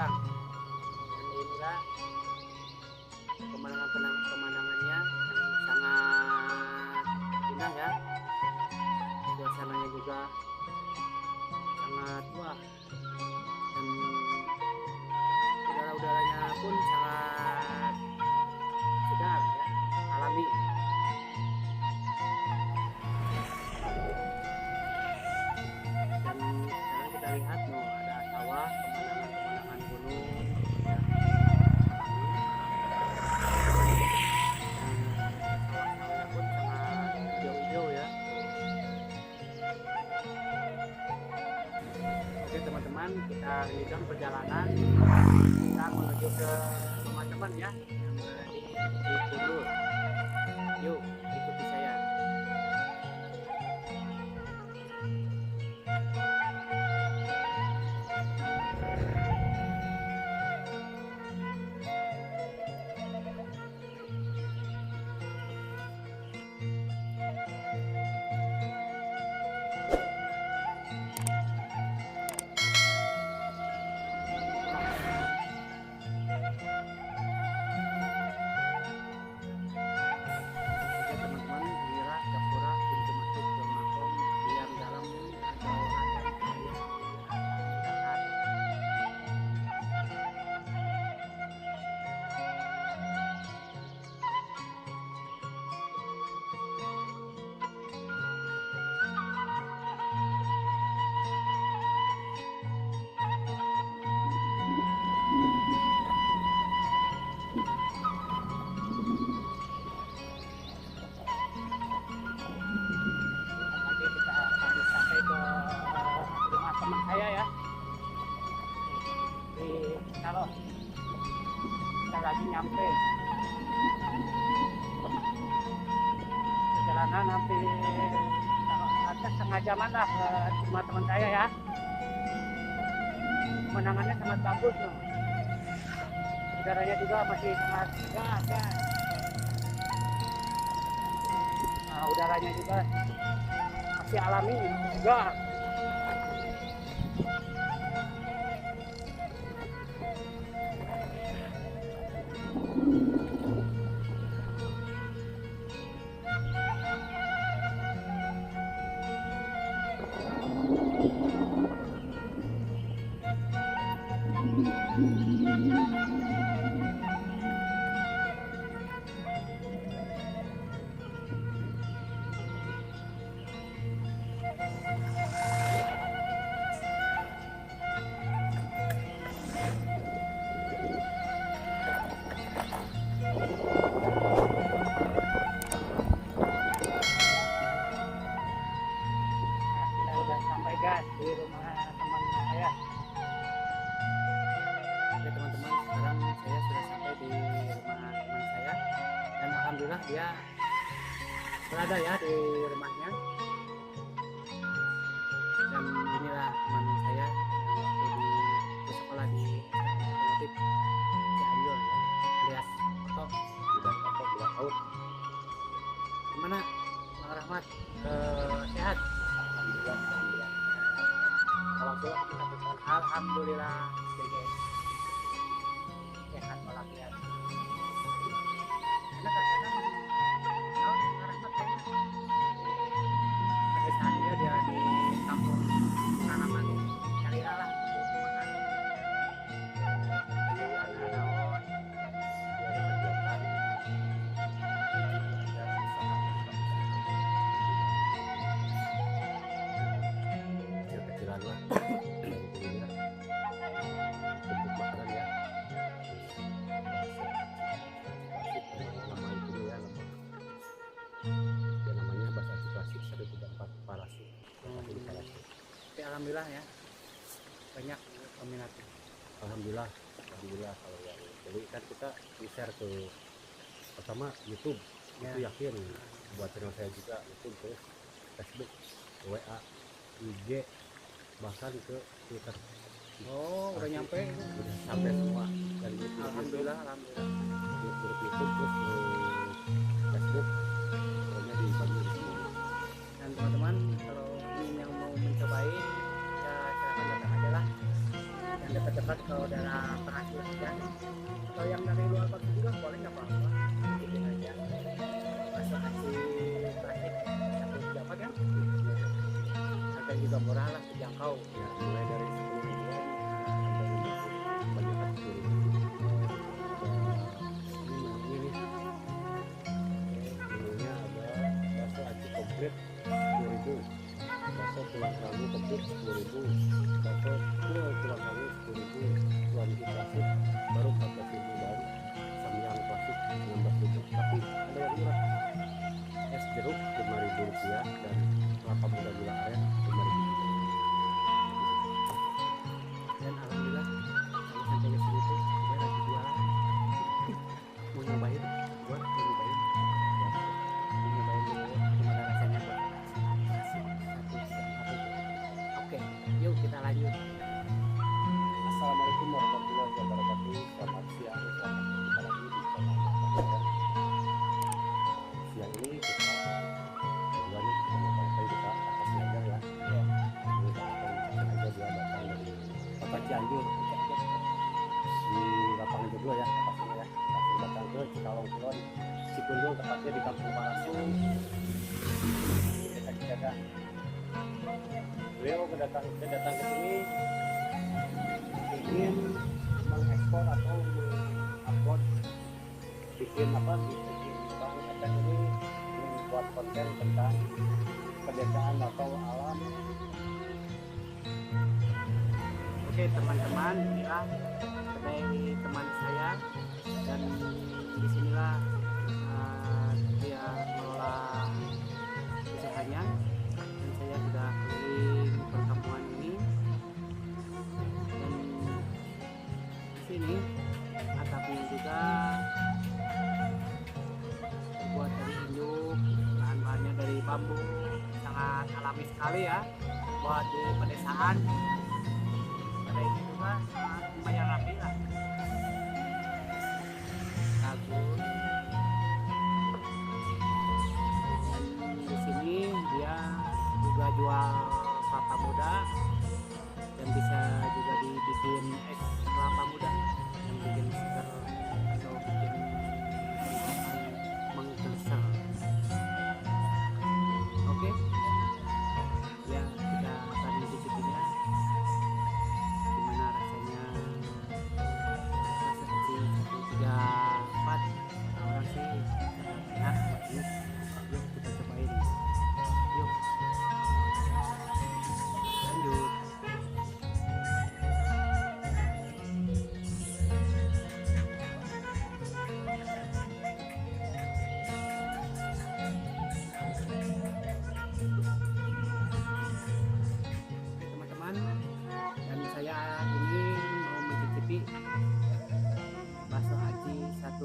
belakang. Dan inilah pemandangannya yang sangat indah ya. Suasananya juga sangat wah, dan udara-udaranya pun sangat segar ya, alami. Dan sekarang kita lihat ada sawah, pemandangan gunung ya. Sawah-sawahnya pun sangat hijau-hijau ya. Oke teman-teman, kita lanjutkan perjalanan. Kita menuju ke rumah teman ya, yang berada di Cikundur. Yuk, ikuti saya. Oke teman-teman, inilah Gapura, pintu masuk ke makom yang dalam atau adat air silakan. Nanti kita harus sampai ke rumah teman saya ya, di kalau kita lagi nyampe perjalanan hampir kalau ada setengah jaman lah ke rumah teman saya ya. Pemandangannya sangat bagus loh. Udaranya juga masih sangat segar ya. Nah, udaranya juga masih alami, segar. Nah, kita udah sampai guys di rumah teman saya. Oke teman-teman, sekarang saya sudah sampai di rumah teman saya, dan alhamdulillah dia berada ya di rumahnya. Dan inilah teman saya yang waktu di sekolah di otomotif Cianjur ya, alias Oto. Sudah kapok 2 tahun. Gimana Bang Rahmat, sehat? Alhamdulillah, alhamdulillah. Kalau tua kita bukan alhamdulillah sehat walafiat. Enak kan enak. Bang Rahmat kayaknya pedesaan dia di kampung tanaman syariah lah. Kecil-kecilan lah. Dari dulunya bentuk makanan ya. Nama itu ya, namanya bahasa klasik 134 Parasi. Tapi di Parasi. Tapi alhamdulillah ya, banyak peminatnya. Alhamdulillah, alhamdulillah. Kalau yang beli kan kita di-share ke pertama YouTube, Ya. itu yakin buat channel saya juga YouTube, terus Facebook, WA, IG, bahkan ke Twitter. Oh, udah nyampe. Udah sampai semua dari YouTube. Alhamdulillah, alhamdulillah. Grup YouTube, terus Facebook, pokoknya dibagi semua. Dan teman-teman, kalau ingin yang mau mencobain, ya silakan datang aja lah. Yang dekat-dekat misalkan kalau daerah penghasil ikan atau yang dari luar kota juga boleh nggak apa-apa, bikin aja bakso aci klasik 1 3 4 ya, harga juga murah lah, terjangkau. Ya, mulai dari 10.000-an sampai 50, kebanyakan 10.000. Ini menunya nih. Menunya ada bakso aci komplit 10.000, bakso tulang rangu komplit 10.000, bakso full tulang rangu 10.000, cuanki klasik baru 14.000, dan samyang klasik 16.000. Tapi ada yang murah, es jeruk 5.000 rupiah, dan kelapa muda gula aren 5.000 juga. Dan alhamdulillah kalau sampai ke sini tuh gue lagi jualan, mau nyobain, gue mau nyobain, mau nyobain dulu gimana rasanya buat oke, yuk kita lanjut. Assalamualaikum warahmatullahi wabarakatuh. Selamat siang, selamat jumpa lagi di channel Bapak. Siang ini kita berdua nih sama Bapak kita atas belajar ya. Ini Bapak sengaja dia datang dari kota Cianjur di lapangan jodoh ya, lokasinya ya. Langsung datang ke Cikalong Kulon, Cikundung, tepatnya di Kampung Parasung, Desa Cicadas. Beliau datang ke sini ingin mengekspor atau mengupload, bikin bang Eteng ini membuat konten tentang pedesaan atau alam. Oke teman-teman, inilah kedai teman saya, dan disinilah dia mengelola usahanya, dan saya sudah keliling perkampungan ini. Dan di sini atapnya juga terbuat dari induk, bahan-bahannya dari bambu, sangat alami sekali ya buat di pedesaan. Kedai ini juga sangat lumayan rapi lah, bagus. Dan di sini dia juga jual kelapa muda, dan bisa juga dibikin es kelapa muda yang bikin seger atau bikin menggelesar. Oke, ya kita akan mencicipinya gimana rasanya. Rasa kecil 1 3 4 orang sih enak banget. Yuk kita cobain, yuk lanjut. Teman-teman, dan saya ini mau mencicipi bakso aci 1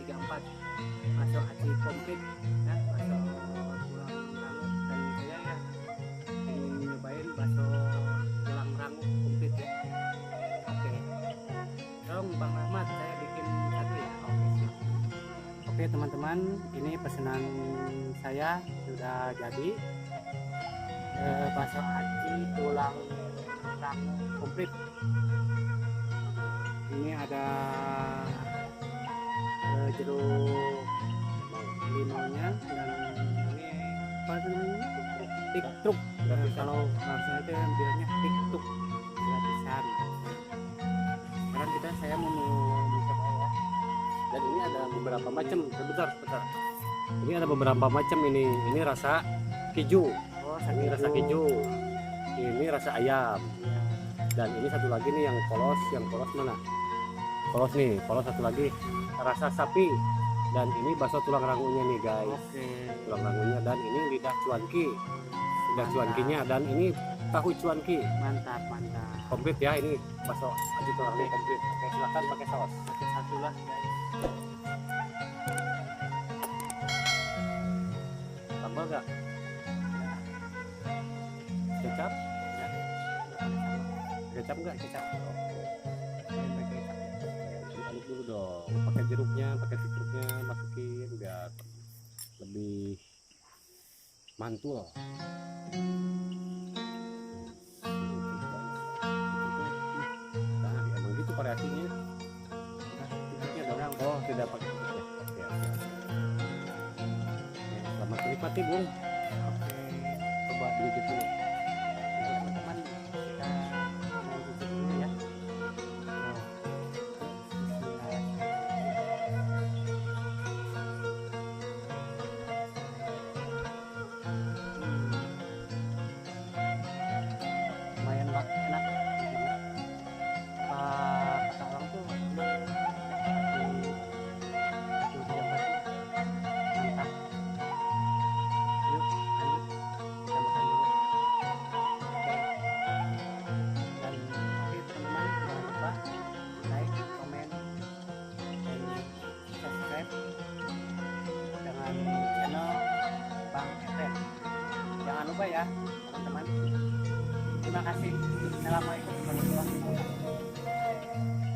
3 4, bakso aci komplit ya, bakso tulang rangu, dan saya ya ingin nyobain bakso tulang rangu komplit ya. Oke, dong Bang Rahmat, saya bikin satu ya. Oke, siap. Oke teman-teman, ini pesanan saya sudah jadi, bakso aci tulang rangu komplit. Ini ada jeruk limaunya, dan ini apa namanya, tiktuk. Kalau saya itu yang bilangnya tiktuk, gratisan. Sekarang saya mau mencoba ya. Dan ini ada beberapa macam. Sebentar. Ini ada beberapa macam ini. Ini rasa keju. Oh, Ini rasa keju. Ini rasa ayam. Ya. Dan ini satu lagi nih yang polos. Yang polos mana? Polos nih. Polos satu lagi rasa sapi. Dan ini bakso tulang rangunya nih guys. Oke. Tulang rangunya, dan ini lidah cuanki. Lidah Mantap. cuankinya, dan ini tahu cuanki. Mantap. Komplit ya, ini bakso aci tulang rangu komplit. Oke, silakan pakai saus. Pakai satu lah guys. Tambah nggak? Kecap? Ya. Kecap nggak? Kecap. Pakai kecap. Aduk dulu dong. Pakai jeruknya, pakai titruknya, masukin biar lebih mantul. Nah, sudah pakai ya. Oke, oke. Oke, selamat menikmati Bung. Oke. Coba digigit dulu. Teman-teman kita mau cicip dulu ya. Oh, Lumayan Pak, enak. Apa kata orang tuh satu jam lagi mantap. Yuk lanjut kita makan dulu. Oke. Dan oke teman-teman jangan lupa like, komen, dan subscribe dengan channel Bang FM. Jangan lupa ya teman-teman. Terima kasih. Assalamualaikum warahmatullahi wabarakatuh.